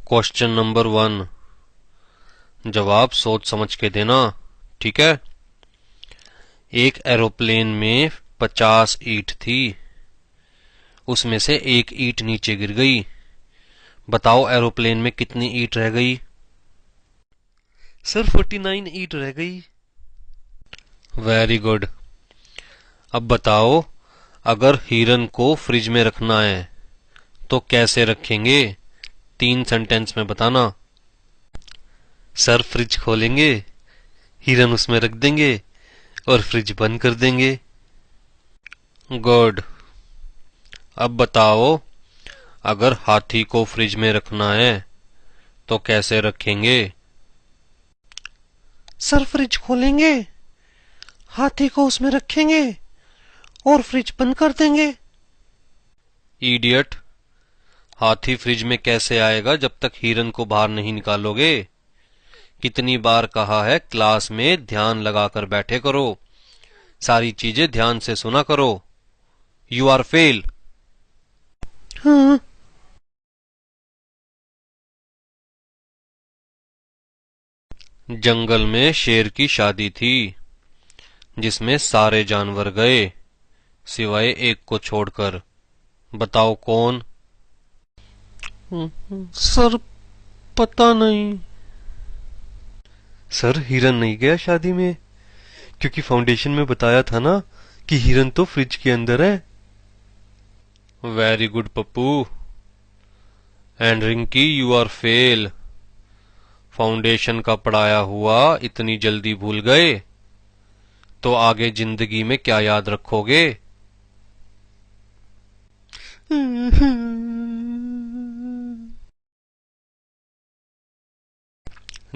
Question number 1 जवाब सोच समझ के देना। ठीक है। एक एरोप्लेन में 50 ईंट थी, उसमें से एक ईंट नीचे गिर गई। बताओ एरोप्लेन में कितनी ईंट रह गई? सर 49 ईंट रह गई। Very good. अब बताओ, अगर हिरन को फ्रिज में रखना है तो कैसे रखेंगे? 3 सेंटेंस में बताना। सर फ्रिज खोलेंगे, हिरन उसमें रख देंगे और फ्रिज बंद कर देंगे। गुड। अब बताओ, अगर हाथी को फ्रिज में रखना है तो कैसे रखेंगे? सर फ्रिज खोलेंगे, हाथी को उसमें रखेंगे और फ्रिज बंद कर देंगे। इडियट। हाथी फ्रिज में कैसे आएगा जब तक हिरन को बाहर नहीं निकालोगे? कितनी बार कहा है क्लास में ध्यान लगाकर बैठे करो, सारी चीजें ध्यान से सुना करो। You are fail. हाँ। जंगल में शेर की शादी थी जिसमें सारे जानवर गए सिवाय एक को छोड़कर। बताओ कौन? सर पता नहीं। सर हिरन नहीं गया शादी में, क्योंकि फाउंडेशन में बताया था ना कि हिरन तो फ्रिज के अंदर है। Very good Pappu. And Rinky, you are fail. Foundation का पढ़ाया हुआ इतनी जल्दी भूल गए तो आगे जिंदगी में क्या याद रखोगे?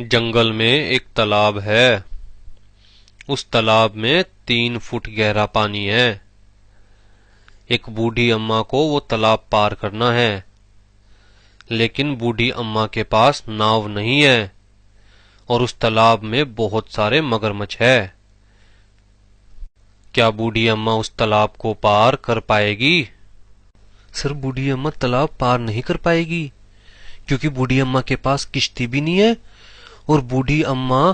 जंगल में एक तालाब है, उस तालाब में 3 फुट गहरा पानी है। एक बूढ़ी अम्मा को वो तालाब पार करना है, लेकिन बूढ़ी अम्मा के पास नाव नहीं है और उस तालाब में बहुत सारे मगरमच्छ है। क्या बूढ़ी अम्मा उस तालाब को पार कर पाएगी? सर बूढ़ी अम्मा तालाब पार नहीं कर पाएगी, क्योंकि बूढ़ी अम्मा के पास किश्ती भी नहीं है और बूढ़ी अम्मा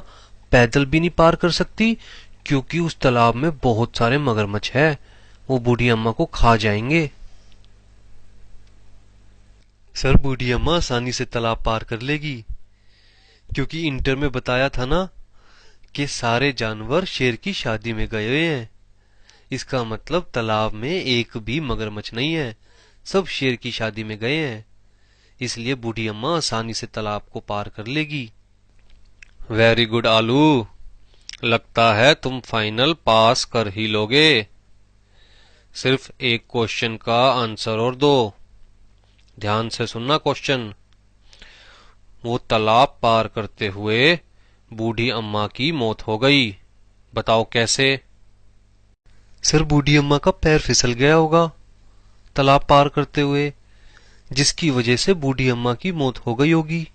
पैदल भी नहीं पार कर सकती, क्योंकि उस तालाब में बहुत सारे मगरमच्छ है, वो बूढ़ी अम्मा को खा जाएंगे। सर बूढ़ी अम्मा आसानी से तालाब पार कर लेगी, क्योंकि इंटर में बताया था ना कि सारे जानवर शेर की शादी में गए हुए हैं। इसका मतलब तालाब में एक भी मगरमच्छ नहीं है, सब शेर की शादी में गए हैं। इसलिए बूढ़ी अम्मा आसानी से तालाब को पार कर लेगी। वेरी गुड आलू। लगता है तुम फाइनल पास कर ही लोगे। सिर्फ एक क्वेश्चन का आंसर और दो। ध्यान से सुनना क्वेश्चन। वो तालाब पार करते हुए बूढ़ी अम्मा की मौत हो गई। बताओ कैसे? सर बूढ़ी अम्मा का पैर फिसल गया होगा तालाब पार करते हुए, जिसकी वजह से बूढ़ी अम्मा की मौत हो गई होगी।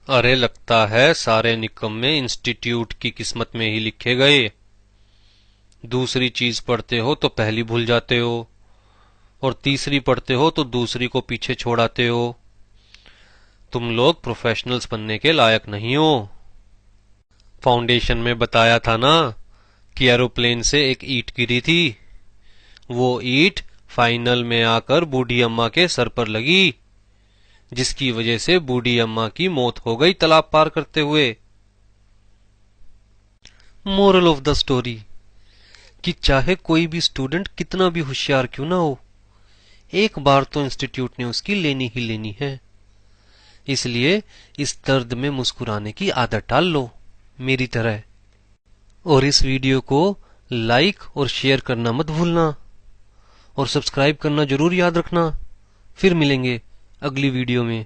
अरे लगता है सारे निकम्मे इंस्टीट्यूट की किस्मत में ही लिखे गए। दूसरी चीज पढ़ते हो तो पहली भूल जाते हो और तीसरी पढ़ते हो तो दूसरी को पीछे छोड़ाते हो। तुम लोग प्रोफेशनल्स बनने के लायक नहीं हो। फाउंडेशन में बताया था ना कि एरोप्लेन से एक ईंट गिरी थी, वो ईंट फाइनल में आकर बूढ़ी अम्मा के सर पर लगी, जिसकी वजह से बूढ़ी अम्मा की मौत हो गई तालाब पार करते हुए। मोरल ऑफ द स्टोरी कि चाहे कोई भी स्टूडेंट कितना भी होशियार क्यों ना हो, एक बार तो इंस्टीट्यूट ने उसकी लेनी ही लेनी है। इसलिए इस दर्द में मुस्कुराने की आदत डाल लो मेरी तरह। और इस वीडियो को लाइक और शेयर करना मत भूलना और सब्सक्राइब करना जरूर याद रखना। फिर मिलेंगे अगली वीडियो में।